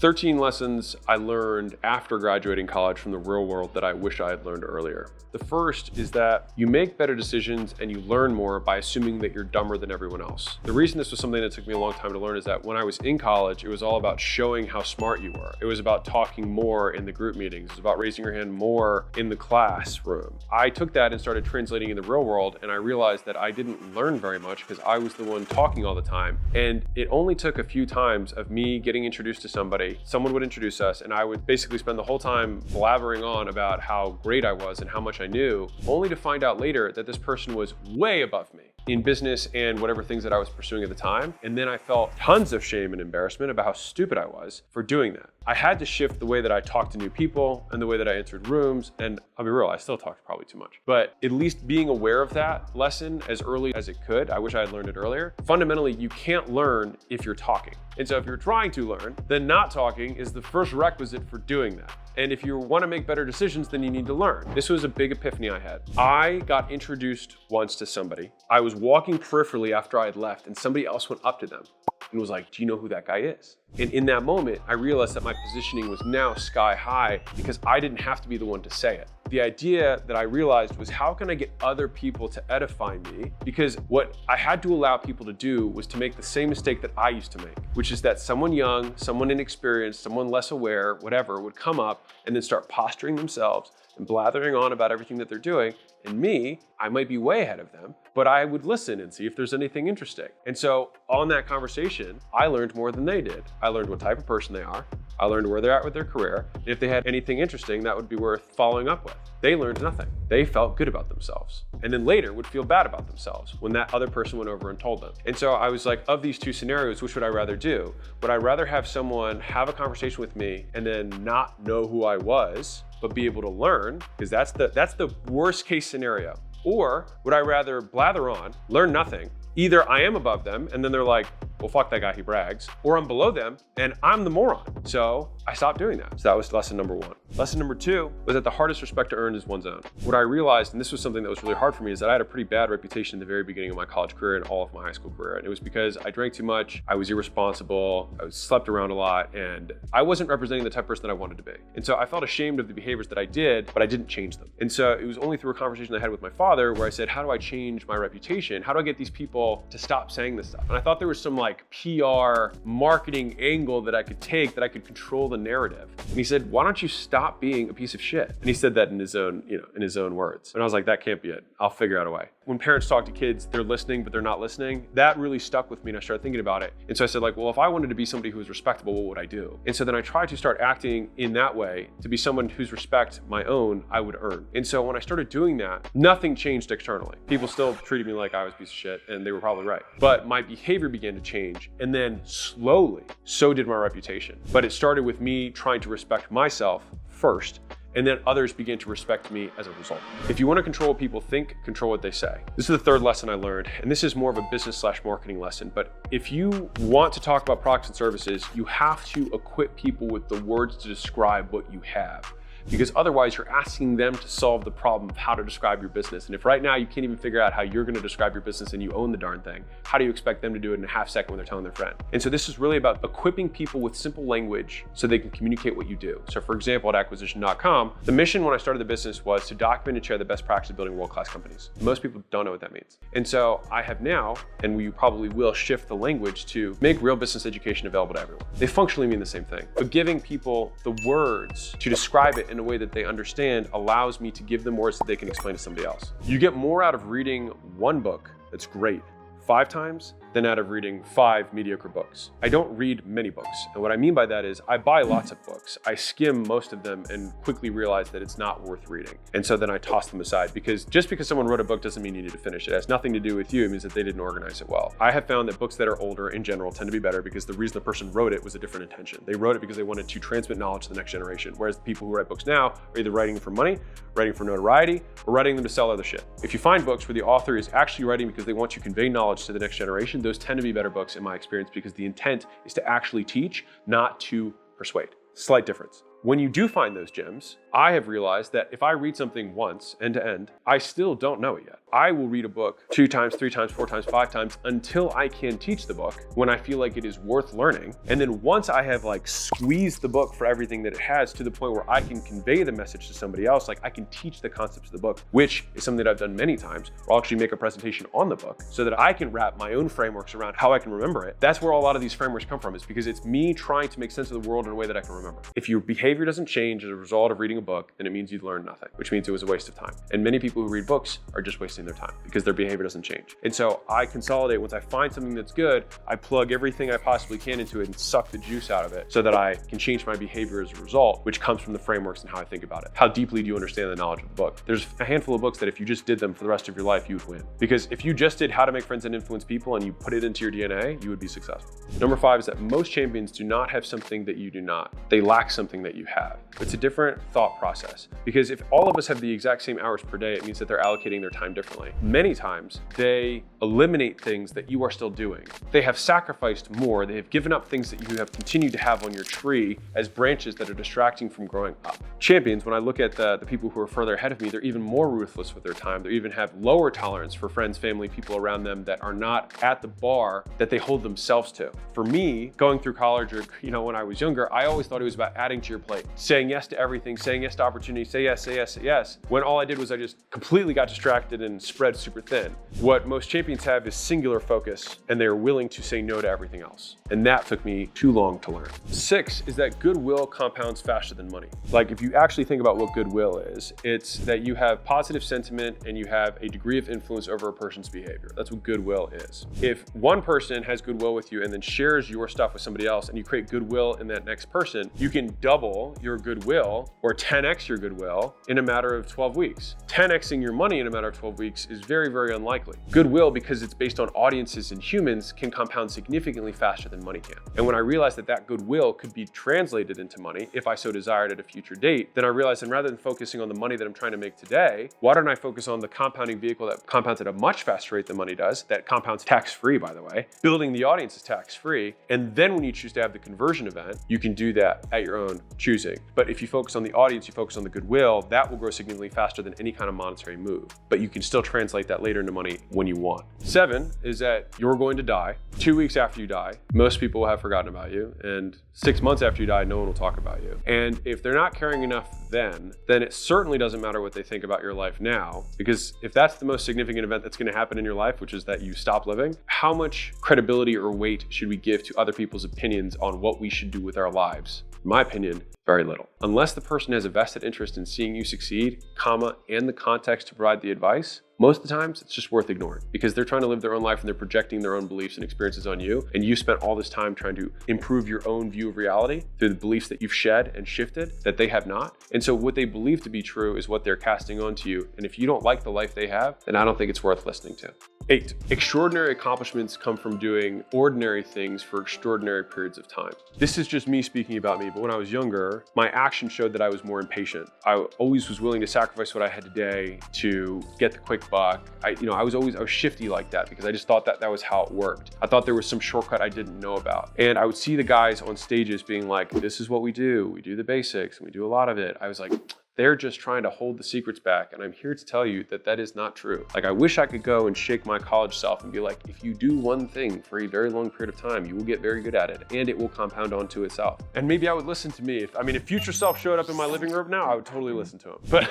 13 lessons I learned after graduating college from the real world that I wish I had learned earlier. The first is that you make better decisions and you learn more by assuming that you're dumber than everyone else. The reason this was something that took me a long time to learn is that when I was in college, it was all about showing how smart you were. It was about talking more in the group meetings. It was about raising your hand more in the classroom. I took that and started translating in the real world, and I realized that I didn't learn very much because I was the one talking all the time. And it only took a few times of me getting introduced to somebody, someone would introduce us, and I would basically spend the whole time blabbering on about how great I was and how much I knew, only to find out later that this person was way above me in business and whatever things that I was pursuing at the time. And then I felt tons of shame and embarrassment about how stupid I was for doing that. I had to shift the way that I talked to new people and the way that I entered rooms. And I'll be real, I still talked probably too much. But at least being aware of that lesson as early as it could, I wish I had learned it earlier. Fundamentally, you can't learn if you're talking. And so if you're trying to learn, then not talking is the first requisite for doing that. And if you want to make better decisions, then you need to learn. This was a big epiphany I had. I got introduced once to somebody. I was walking peripherally after I had left, and somebody else went up to them and was like, "Do you know who that guy is?" And in that moment, I realized that my positioning was now sky high because I didn't have to be the one to say it. The idea that I realized was, how can I get other people to edify me? Because what I had to allow people to do was to make the same mistake that I used to make, which is that someone young, someone inexperienced, someone less aware, whatever, would come up and then start posturing themselves and blathering on about everything that they're doing. And me, I might be way ahead of them, but I would listen and see if there's anything interesting. And so on that conversation, I learned more than they did. I learned what type of person they are. I learned where they're at with their career. And if they had anything interesting, that would be worth following up with. They learned nothing. They felt good about themselves. And then later would feel bad about themselves when that other person went over and told them. And so I was like, of these two scenarios, which would I rather do? Would I rather have someone have a conversation with me and then not know who I was, but be able to learn? Because that's the worst case scenario. Or would I rather blather on, learn nothing? Either I am above them and then they're like, well, fuck that guy, he brags, or I'm below them and I'm the moron. So I stopped doing that. So that was lesson number one. Lesson number two was that the hardest respect to earn is one's own. What I realized, and this was something that was really hard for me, is that I had a pretty bad reputation in the very beginning of my college career and all of my high school career. And it was because I drank too much, I was irresponsible, I slept around a lot, and I wasn't representing the type of person that I wanted to be. And so I felt ashamed of the behaviors that I did, but I didn't change them. And so it was only through a conversation I had with my father where I said, how do I change my reputation? How do I get these people to stop saying this stuff? And I thought there was some like PR marketing angle that I could take, that I could control the narrative. And he said, why don't you stop being a piece of shit? And he said that in his own words. And I was like, that can't be it. I'll figure out a way. When parents talk to kids, they're listening, but they're not listening. That really stuck with me, and I started thinking about it. And so I said, like, well, if I wanted to be somebody who was respectable, what would I do? And so then I tried to start acting in that way to be someone whose respect, my own, I would earn. And so when I started doing that, nothing changed externally. People still treated me like I was a piece of shit, and they were probably right. But my behavior began to change, and then slowly, so did my reputation. But it started with me trying to respect myself first, and then others began to respect me as a result. If you want to control what people think, control what they say. This is the third lesson I learned, and this is more of a business/marketing lesson, but if you want to talk about products and services, you have to equip people with the words to describe what you have. Because otherwise you're asking them to solve the problem of how to describe your business. And if right now you can't even figure out how you're going to describe your business and you own the darn thing, how do you expect them to do it in a half second when they're telling their friend? And so this is really about equipping people with simple language so they can communicate what you do. So for example, at acquisition.com, the mission when I started the business was to document and share the best practice of building world-class companies. Most people don't know what that means. And so I have now, and we probably will shift the language to make real business education available to everyone. They functionally mean the same thing, but giving people the words to describe it in a way that they understand allows me to give them words that they can explain to somebody else. You get more out of reading one book that's great 5 times than out of reading 5 mediocre books. I don't read many books. And what I mean by that is I buy lots of books. I skim most of them and quickly realize that it's not worth reading. And so then I toss them aside, because just because someone wrote a book doesn't mean you need to finish it. It has nothing to do with you. It means that they didn't organize it well. I have found that books that are older in general tend to be better because the reason the person wrote it was a different intention. They wrote it because they wanted to transmit knowledge to the next generation. Whereas the people who write books now are either writing for money, writing for notoriety, or writing them to sell other shit. If you find books where the author is actually writing because they want to convey knowledge to the next generation, those tend to be better books in my experience, because the intent is to actually teach, not to persuade. Slight difference. When you do find those gems, I have realized that if I read something once, end to end, I still don't know it yet. I will read a book 2 times, 3 times, 4 times, 5 times until I can teach the book when I feel like it is worth learning. And then once I have like squeezed the book for everything that it has to the point where I can convey the message to somebody else, like I can teach the concepts of the book, which is something that I've done many times, or I'll actually make a presentation on the book so that I can wrap my own frameworks around how I can remember it. That's where a lot of these frameworks come from, is because it's me trying to make sense of the world in a way that I can remember. If your behavior doesn't change as a result of reading a book, then it means you've learned nothing, which means it was a waste of time. And many people who read books are just wasting their time because their behavior doesn't change. And so I consolidate. Once I find something that's good, I plug everything I possibly can into it and suck the juice out of it so that I can change my behavior as a result, which comes from the frameworks and how I think about it. How deeply do you understand the knowledge of the book? There's a handful of books that if you just did them for the rest of your life, you would win. Because if you just did How to Make Friends and Influence People and you put it into your DNA, you would be successful. Number 5 is that most champions do not have something that you do not. They lack something that you have. It's a different thought process, because if all of us have the exact same hours per day, it means that they're allocating their time differently. Many times they eliminate things that you are still doing. They have sacrificed more. They have given up things that you have continued to have on your tree as branches that are distracting from growing up. Champions, when I look at the people who are further ahead of me, they're even more ruthless with their time. They even have lower tolerance for friends, family, people around them that are not at the bar that they hold themselves to. For me, going through college, or when I was younger, I always thought it was about adding to your plate, saying yes to everything, saying yes to opportunity, say yes, say yes, say yes, when all I did was I just completely got distracted and spread super thin. What most champions have is singular focus, and they are willing to say no to everything else. And that took me too long to learn. 6 is that goodwill compounds faster than money. Like, if you actually think about what goodwill is, it's that you have positive sentiment and you have a degree of influence over a person's behavior. That's what goodwill is. If one person has goodwill with you and then shares your stuff with somebody else and you create goodwill in that next person, you can double your goodwill or 10x your goodwill in a matter of 12 weeks. 10xing your money in a matter of 12 weeks is very, very unlikely. Goodwill, because it's based on audiences and humans, can compound significantly faster than money can. And when I realized that that goodwill could be translated into money, if I so desired at a future date, then I realized that rather than focusing on the money that I'm trying to make today, why don't I focus on the compounding vehicle that compounds at a much faster rate than money does, that compounds tax-free, by the way. Building the audience is tax-free. And then when you choose to have the conversion event, you can do that at your own choosing. But if you focus on the audience, you focus on the goodwill, that will grow significantly faster than any kind of monetary move. But you can still translate that later into money when you want. 7 is that you're going to die. 2 weeks after you die, most people will have forgotten about you. And 6 months after you die, no one will talk about you. And if they're not caring enough then it certainly doesn't matter what they think about your life now. Because if that's the most significant event that's going to happen in your life, which is that you stop living, how much credibility or weight should we give to other people's opinions on what we should do with our lives? In my opinion, very little. Unless the person has a vested interest in seeing you succeed, and the context to provide the advice, most of the times it's just worth ignoring, because they're trying to live their own life and they're projecting their own beliefs and experiences on you. And you spent all this time trying to improve your own view of reality through the beliefs that you've shed and shifted that they have not. And so what they believe to be true is what they're casting onto you. And if you don't like the life they have, then I don't think it's worth listening to. 8, extraordinary accomplishments come from doing ordinary things for extraordinary periods of time. This is just me speaking about me, but when I was younger, my action showed that I was more impatient. I always was willing to sacrifice what I had today to get the quick buck. I was shifty like that because I just thought that was how it worked. I thought there was some shortcut I didn't know about. And I would see the guys on stages being like, this is what we do the basics and we do a lot of it. I was like, they're just trying to hold the secrets back. And I'm here to tell you that that is not true. Like, I wish I could go and shake my college self and be like, if you do one thing for a very long period of time, you will get very good at it and it will compound onto itself. And maybe I would listen to me. If future self showed up in my living room now, I would totally listen to him. But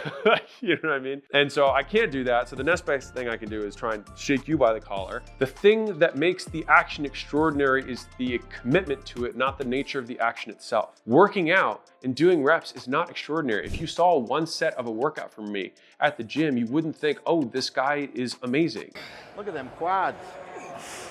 you know what I mean? And so I can't do that. So the next best thing I can do is try and shake you by the collar. The thing that makes the action extraordinary is the commitment to it, not the nature of the action itself. Working out and doing reps is not extraordinary. If you saw one set of a workout from me at the gym, you wouldn't think, oh, this guy is amazing. Look at them quads.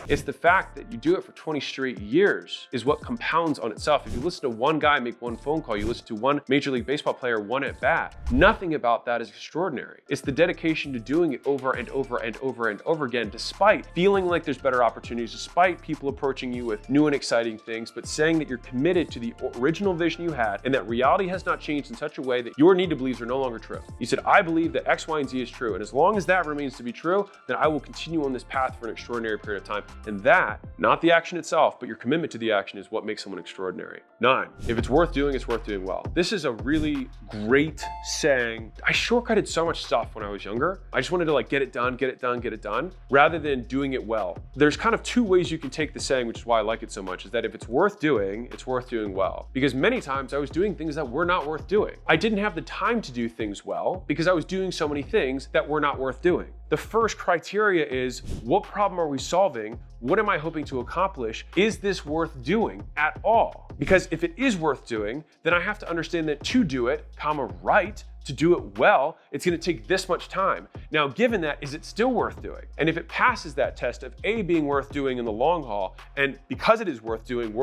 It's the fact that you do it for 20 straight years is what compounds on itself. If you listen to one guy make one phone call, you listen to one Major League Baseball player one at bat, nothing about that is extraordinary. It's the dedication to doing it over and over and over and over again, despite feeling like there's better opportunities, despite people approaching you with new and exciting things, but saying that you're committed to the original vision you had and that reality has not changed in such a way that your need to believes are no longer true. You said, I believe that X, Y, and Z is true. And as long as that remains to be true, then I will continue on this path for an extraordinary period of time, And that, not the action itself, but your commitment to the action is what makes someone extraordinary. 9, if it's worth doing, it's worth doing well. This is a really great saying. I shortcutted so much stuff when I was younger. I just wanted to get it done, get it done, get it done, rather than doing it well. There's kind of 2 ways you can take the saying, which is why I like it so much, is that if it's worth doing, it's worth doing well. Because many times I was doing things that were not worth doing. I didn't have the time to do things well because I was doing so many things that were not worth doing. The first criteria is, what problem are we solving? What am I hoping to accomplish? Is this worth doing at all? Because if it is worth doing, then I have to understand that to do it, right, to do it well, it's gonna take this much time. Now, given that, is it still worth doing? And if it passes that test of A, being worth doing in the long haul, and because it is worth doing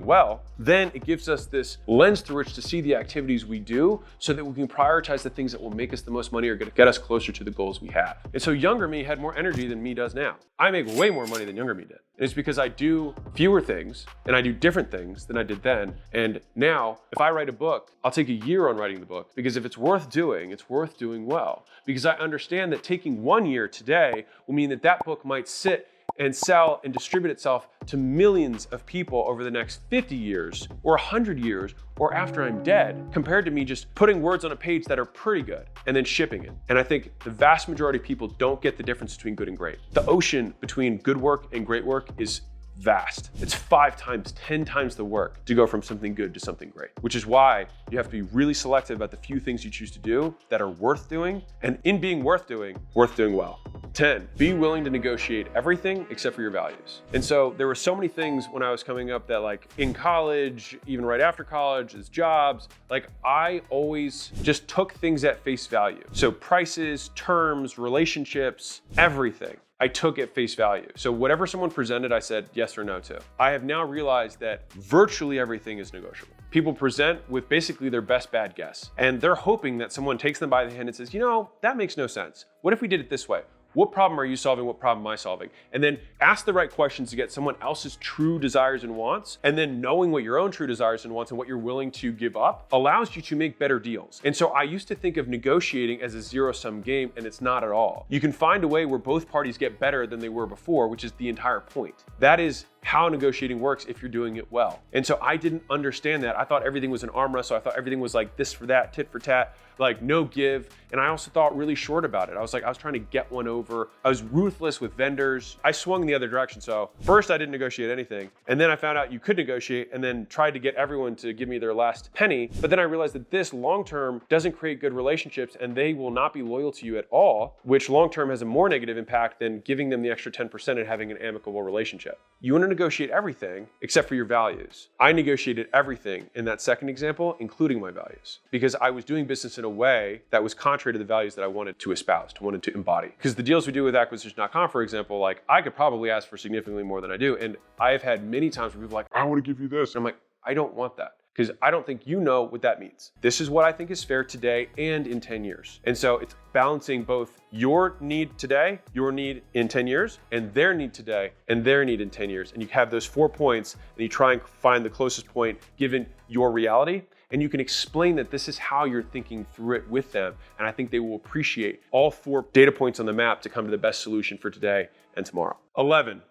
well, then it gives us this lens through which to see the activities we do so that we can prioritize the things that will make us the most money or get us closer to the goals we have. And so younger me had more energy than me does now. I make way more money than younger me did. And it's because I do fewer things and I do different things than I did then. And now, if I write a book, I'll take a year on writing the book, because if it's worth doing, it's worth doing well. Because I understand that taking 1 year today will mean that that book might sit and sell and distribute itself to millions of people over the next 50 years or 100 years or after I'm dead, compared to me just putting words on a page that are pretty good and then shipping it. And I think the vast majority of people don't get the difference between good and great. The ocean between good work and great work is vast. It's 5 times, 10 times the work to go from something good to something great, which is why you have to be really selective about the few things you choose to do that are worth doing, and in being worth doing well. 10, be willing to negotiate everything except for your values. And so there were so many things when I was coming up that in college, even right after college, as jobs, I always just took things at face value. So prices, terms, relationships, everything I took at face value. So whatever someone presented, I said yes or no to. I have now realized that virtually everything is negotiable. People present with basically their best bad guess, and they're hoping that someone takes them by the hand and says, that makes no sense. What if we did it this way? What problem are you solving? What problem am I solving? And then ask the right questions to get someone else's true desires and wants. And then knowing what your own true desires and wants and what you're willing to give up allows you to make better deals. And so I used to think of negotiating as a zero-sum game, and it's not at all. You can find a way where both parties get better than they were before, which is the entire point. That is how negotiating works if you're doing it well. And so I didn't understand that. I thought everything was an arm wrestle. I thought everything was this for that, tit for tat, no give. And I also thought really short about it. I was trying to get one over. I was ruthless with vendors. I swung the other direction. So first I didn't negotiate anything. And then I found out you could negotiate, and then tried to get everyone to give me their last penny. But then I realized that this long-term doesn't create good relationships, and they will not be loyal to you at all, which long-term has a more negative impact than giving them the extra 10% and having an amicable relationship. You want to negotiate everything except for your values. I negotiated everything in that second example, including my values, because I was doing business in a way that was contrary to the values that I wanted to espouse, wanted to embody. Because the deals we do with acquisition.com, for example, I could probably ask for significantly more than I do. And I've had many times where people are I want to give you this. And I'm I don't want that, because I don't think you know what that means. This is what I think is fair today and in 10 years. And so it's balancing both your need today, your need in 10 years, and their need today and their need in 10 years. And you have those 4 points, and you try and find the closest point given your reality. And you can explain that this is how you're thinking through it with them. And I think they will appreciate all 4 data points on the map to come to the best solution for today and tomorrow. 11.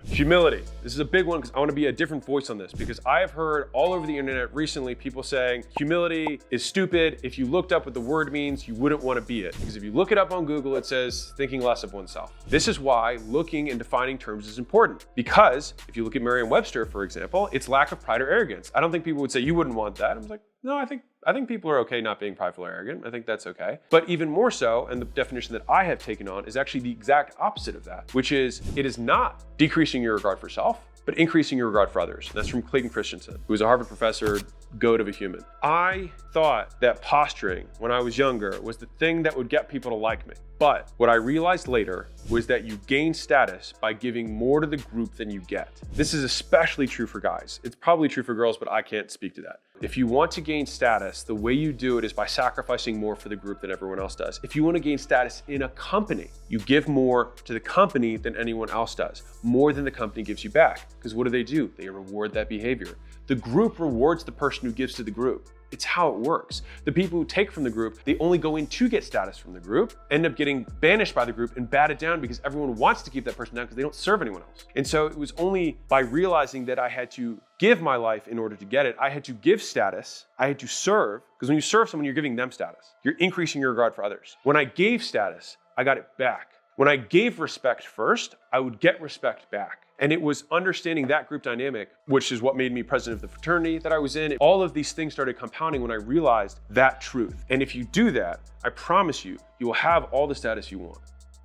Humility. This is a big one because I want to be a different voice on this, because I have heard all over the internet recently people saying humility is stupid. If you looked up what the word means, you wouldn't want to be it. Because if you look it up on Google, it says thinking less of oneself. This is why looking and defining terms is important. Because if you look at Merriam-Webster, for example, it's lack of pride or arrogance. I don't think people would say you wouldn't want that. I'm no, I think people are okay not being prideful or arrogant. I think that's okay. But even more so, and the definition that I have taken on is actually the exact opposite of that, which is it is not decreasing your regard for self, but increasing your regard for others. And that's from Clayton Christensen, who was a Harvard professor, goat of a human. I thought that posturing when I was younger was the thing that would get people to like me. But what I realized later was that you gain status by giving more to the group than you get. This is especially true for guys. It's probably true for girls, but I can't speak to that. If you want to gain status, the way you do it is by sacrificing more for the group than everyone else does. If you want to gain status in a company, you give more to the company than anyone else does, more than the company gives you back. Because what do? They reward that behavior. The group rewards the person who gives to the group. It's how it works. The people who take from the group, they only go in to get status from the group, end up getting banished by the group and batted down because everyone wants to keep that person down because they don't serve anyone else. And so it was only by realizing that I had to give my life in order to get it. I had to give status. I had to serve, because when you serve someone, you're giving them status. You're increasing your regard for others. When I gave status, I got it back. When I gave respect first, I would get respect back. And it was understanding that group dynamic, which is what made me president of the fraternity that I was in. All of these things started compounding when I realized that truth. And if you do that, I promise you, you will have all the status you want.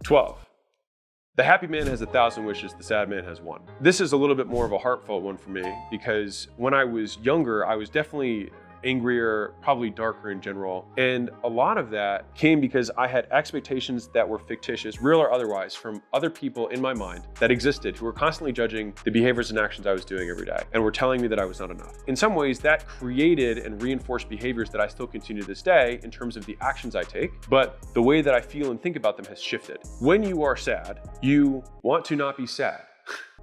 12. The happy man has 1,000 wishes, the sad man has one. This is a little bit more of a heartfelt one for me, because when I was younger, I was definitely angrier, probably darker in general. And a lot of that came because I had expectations that were fictitious, real or otherwise, from other people in my mind that existed who were constantly judging the behaviors and actions I was doing every day and were telling me that I was not enough. In some ways, that created and reinforced behaviors that I still continue to this day in terms of the actions I take, but the way that I feel and think about them has shifted. When you are sad, you want to not be sad.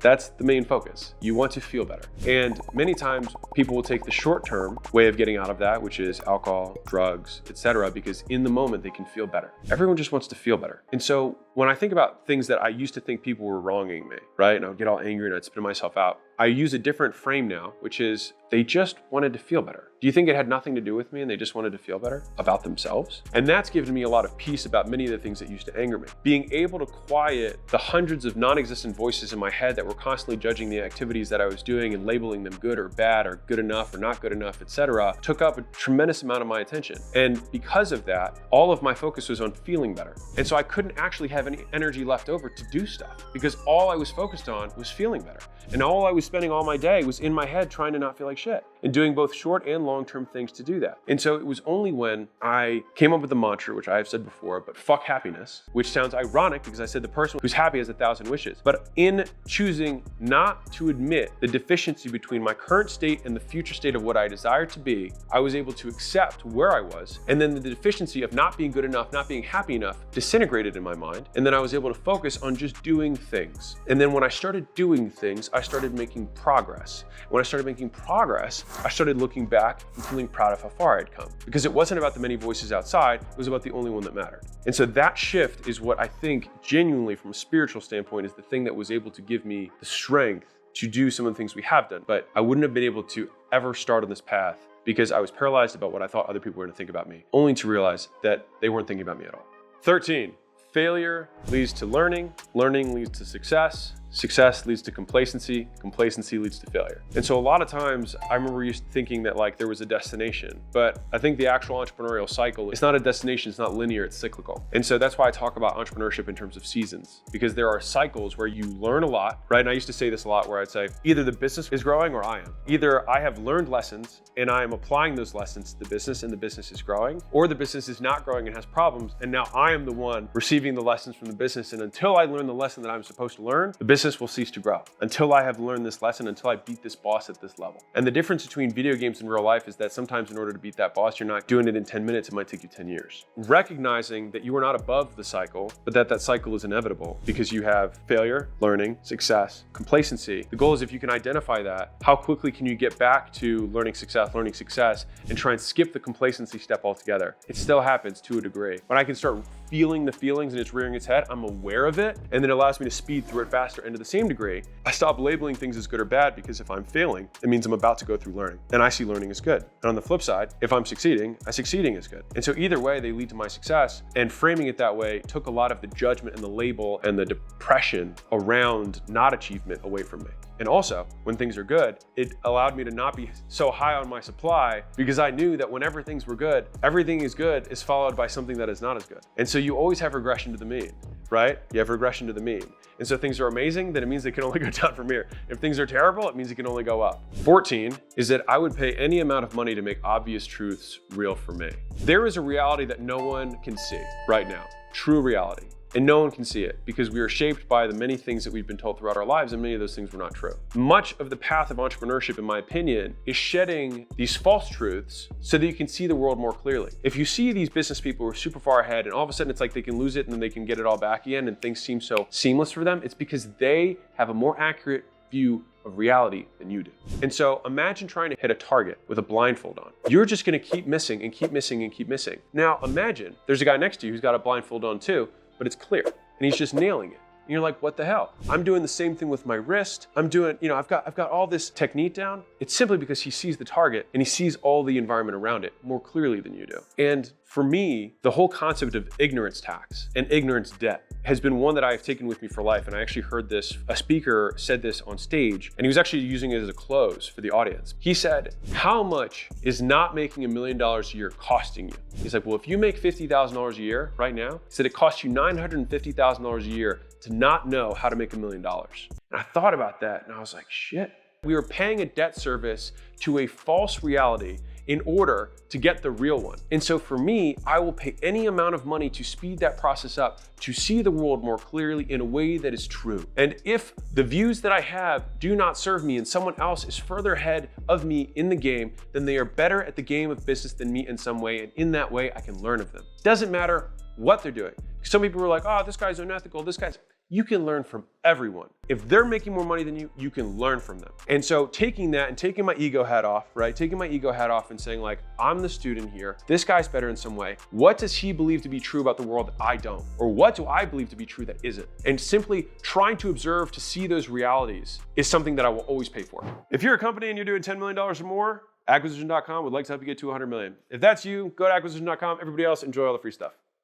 That's the main focus. You want to feel better. And many times people will take the short-term way of getting out of that, which is alcohol, drugs, etc., because in the moment they can feel better. Everyone just wants to feel better. And so when I think about things that I used to think people were wronging me, right? And I would get all angry and I'd spit myself out. I use a different frame now, which is they just wanted to feel better. Do you think it had nothing to do with me and they just wanted to feel better about themselves? And that's given me a lot of peace about many of the things that used to anger me. Being able to quiet the hundreds of non-existent voices in my head that were constantly judging the activities that I was doing and labeling them good or bad or good enough or not good enough, etc., took up a tremendous amount of my attention. And because of that, all of my focus was on feeling better. And so I couldn't actually have any energy left over to do stuff because all I was focused on was feeling better. And all I was spending all my day was in my head trying to not feel like shit and doing both short and long-term things to do that. And so it was only when I came up with the mantra, which I have said before, but fuck happiness, which sounds ironic because I said the person who's happy has 1,000 wishes. But in choosing not to admit the deficiency between my current state and the future state of what I desire to be, I was able to accept where I was. And then the deficiency of not being good enough, not being happy enough, disintegrated in my mind. And then I was able to focus on just doing things. And then when I started doing things, I started making progress. When I started making progress, I started looking back and feeling proud of how far I'd come. Because it wasn't about the many voices outside, it was about the only one that mattered. And so that shift is what I think genuinely from a spiritual standpoint is the thing that was able to give me the strength to do some of the things we have done. But I wouldn't have been able to ever start on this path because I was paralyzed about what I thought other people were going to think about me, only to realize that they weren't thinking about me at all. 13. Failure leads to learning, learning leads to success, success leads to complacency, complacency leads to failure. And so a lot of times I remember used to thinking that like there was a destination, but I think the actual entrepreneurial cycle, it's not a destination, it's not linear, it's cyclical. And so that's why I talk about entrepreneurship in terms of seasons, because there are cycles where you learn a lot, right? And I used to say this a lot where I'd say, either the business is growing or I am. Either I have learned lessons and I am applying those lessons to the business and the business is growing, or the business is not growing and has problems. And now I am the one receiving the lessons from the business. And until I learn the lesson that I'm supposed to learn, the business will cease to grow. Until I have learned this lesson, until I beat this boss at this level. And the difference between video games and real life is that sometimes in order to beat that boss, you're not doing it in 10 minutes, it might take you 10 years. Recognizing that you are not above the cycle, but that cycle is inevitable because you have failure, learning, success, complacency. The goal is if you can identify that, how quickly can you get back to learning success, and try and skip the complacency step altogether? It still happens to a degree. When I can start feeling the feelings and it's rearing its head, I'm aware of it, and then it allows me to speed through it faster. And to the same degree, I stop labeling things as good or bad because if I'm failing, it means I'm about to go through learning. And I see learning as good. And on the flip side, if I'm succeeding, succeeding is good. And so either way, they lead to my success. And framing it that way took a lot of the judgment and the label and the depression around not achievement away from me. And also, when things are good, it allowed me to not be so high on my supply because I knew that whenever things were good, everything is good is followed by something that is not as good. And so you always have regression to the mean, right? You have regression to the mean. And so if things are amazing, then it means they can only go down from here. If things are terrible, it means it can only go up. 14 is that I would pay any amount of money to make obvious truths real for me. There is a reality that no one can see right now, true reality. And no one can see it because we are shaped by the many things that we've been told throughout our lives, and many of those things were not true. Much of the path of entrepreneurship, in my opinion, is shedding these false truths so that you can see the world more clearly. If you see these business people who are super far ahead and all of a sudden it's like they can lose it and then they can get it all back again and things seem so seamless for them, it's because they have a more accurate view of reality than you do. And so imagine trying to hit a target with a blindfold on. You're just gonna keep missing and keep missing and keep missing. Now imagine there's a guy next to you who's got a blindfold on too, but it's clear, and he's just nailing it. And you're like, what the hell? I'm doing the same thing with my wrist. I'm doing, I've got all this technique down. It's simply because he sees the target and he sees all the environment around it more clearly than you do. And for me, the whole concept of ignorance tax and ignorance debt has been one that I've taken with me for life. And I actually heard this, a speaker said this on stage, and he was actually using it as a close for the audience. He said, how much is not making $1 million a year costing you? He's like, well, if you make $50,000 a year right now, he said it costs you $950,000 a year to not know how to make $1 million. And I thought about that and I was like, shit. We were paying a debt service to a false reality in order to get the real one. And so for me, I will pay any amount of money to speed that process up, to see the world more clearly in a way that is true. And if the views that I have do not serve me and someone else is further ahead of me in the game, then they are better at the game of business than me in some way. And in that way, I can learn of them. Doesn't matter what they're doing. Some people are like, oh, this guy's unethical, this guy's... You can learn from everyone. If they're making more money than you, you can learn from them. And so taking that and taking my ego hat off, right? Taking my ego hat off and saying like, I'm the student here. This guy's better in some way. What does he believe to be true about the world that I don't? Or what do I believe to be true that isn't? And simply trying to observe to see those realities is something that I will always pay for. If you're a company and you're doing $10 million or more, acquisition.com would like to help you get to 100 million. If that's you, go to acquisition.com. Everybody else, enjoy all the free stuff.